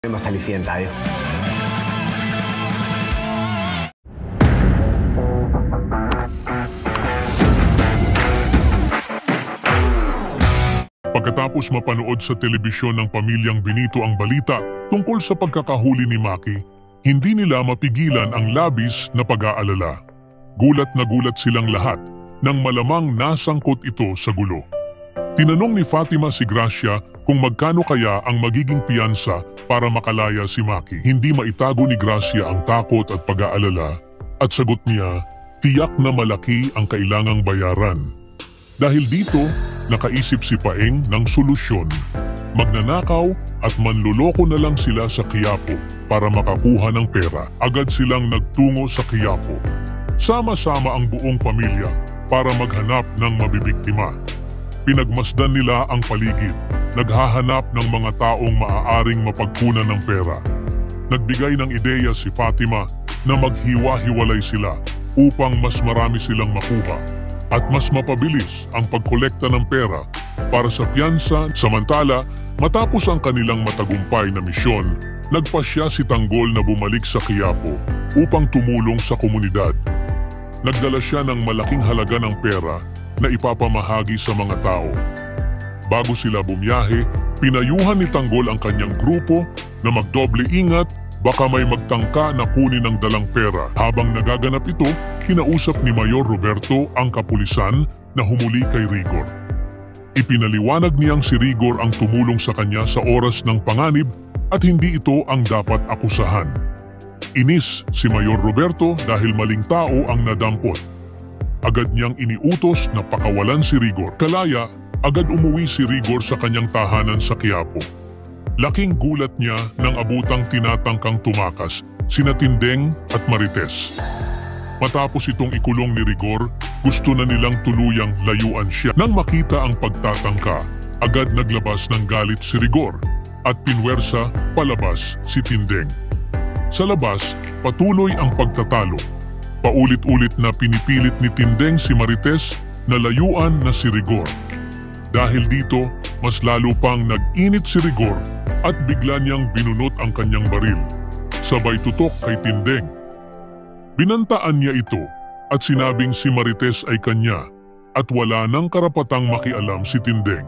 Masalisiyan tayo. Pagkatapos mapanood sa telebisyon ng pamilyang Benito ang balita tungkol sa pagkakahuli ni Maki, hindi nila mapigilan ang labis na pag-aalala. Gulat na gulat silang lahat nang malamang nasangkot ito sa gulo. Tinanong ni Fatima si Gracia kung magkano kaya ang magiging piyansa para makalaya si Maki. Hindi maitago ni Gracia ang takot at pag-aalala at sagot niya, tiyak na malaki ang kailangang bayaran. Dahil dito, nakaisip si Paeng ng solusyon. Magnanakaw at manluloko na lang sila sa Quiapo para makakuha ng pera. Agad silang nagtungo sa Quiapo. Sama-sama ang buong pamilya para maghanap ng mabibiktima. Pinagmasdan nila ang paligid, naghahanap ng mga taong maaaring mapagkunan ng pera. Nagbigay ng ideya si Fatima na maghiwa-hiwalay sila upang mas marami silang makuha at mas mapabilis ang pagkolekta ng pera para sa piyansa. Samantala, matapos ang kanilang matagumpay na misyon, nagpasya si Tanggol na bumalik sa Quiapo upang tumulong sa komunidad. Nagdala siya ng malaking halaga ng pera na ipapamahagi sa mga tao. Bago sila bumiyahe, pinayuhan ni Tanggol ang kanyang grupo na magdoble ingat baka may magtangka na kunin ang dalang pera. Habang nagaganap ito, kinausap ni Mayor Roberto ang kapulisan na humuli kay Rigor. Ipinaliwanag niyang si Rigor ang tumulong sa kanya sa oras ng panganib at hindi ito ang dapat akusahan. Inis si Mayor Roberto dahil maling tao ang nadampot. Agad niyang iniutos na pakawalan si Rigor. Kalaya, agad umuwi si Rigor sa kanyang tahanan sa Quiapo. Laking gulat niya nang abutang tinatangkang tumakas sina Tindeng at Marites. Matapos itong ikulong ni Rigor, gusto na nilang tuluyang layuan siya. Nang makita ang pagtatangka, agad naglabas ng galit si Rigor at pinwersa palabas si Tindeng. Sa labas, patuloy ang pagtatalo. Paulit-ulit na pinipilit ni Tindeng si Marites na layuan na si Rigor. Dahil dito, mas lalo pang nag-init si Rigor at bigla niyang binunot ang kanyang baril. Sabay tutok kay Tindeng. Binantaan niya ito at sinabing si Marites ay kanya at wala nang karapatang makialam si Tindeng.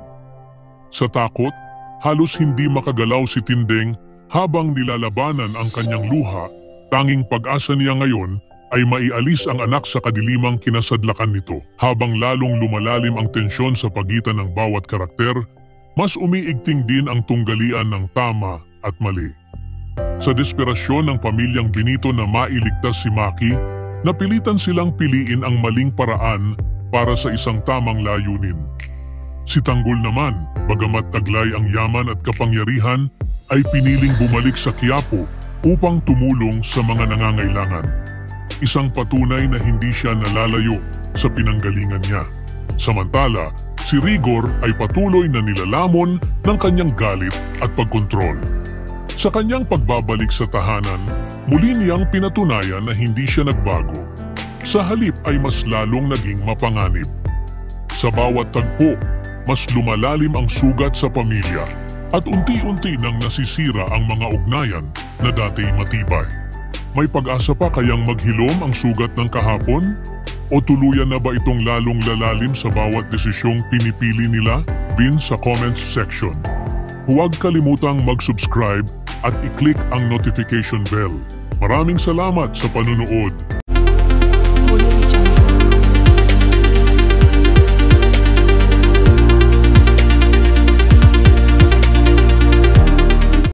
Sa takot, halos hindi makagalaw si Tindeng habang nilalabanan ang kanyang luha. Tanging pag-asa niya ngayon ay maialis ang anak sa kadilimang kinasadlakan nito. Habang lalong lumalalim ang tensyon sa pagitan ng bawat karakter, mas umiigting din ang tunggalian ng tama at mali. Sa desperasyon ng pamilyang Benito na mailigtas si Maki, napilitan silang piliin ang maling paraan para sa isang tamang layunin. Si Tanggol naman, bagamat taglay ang yaman at kapangyarihan, ay piniling bumalik sa Quiapo upang tumulong sa mga nangangailangan. Isang patunay na hindi siya nalalayo sa pinanggalingan niya. Samantala, si Rigor ay patuloy na nilalamon ng kanyang galit at pagkontrol. Sa kanyang pagbabalik sa tahanan, muli niyang pinatunayan na hindi siya nagbago. Sa halip ay mas lalong naging mapanganib. Sa bawat tagpo, mas lumalalim ang sugat sa pamilya at unti-unti nang nasisira ang mga ugnayan na dati matibay. May pag-asa pa kayang maghilom ang sugat ng kahapon? O tuluyan na ba itong lalong lalalim sa bawat desisyong pinipili nila? Bin sa comments section. Huwag kalimutang mag-subscribe at i-click ang notification bell. Maraming salamat sa panunood.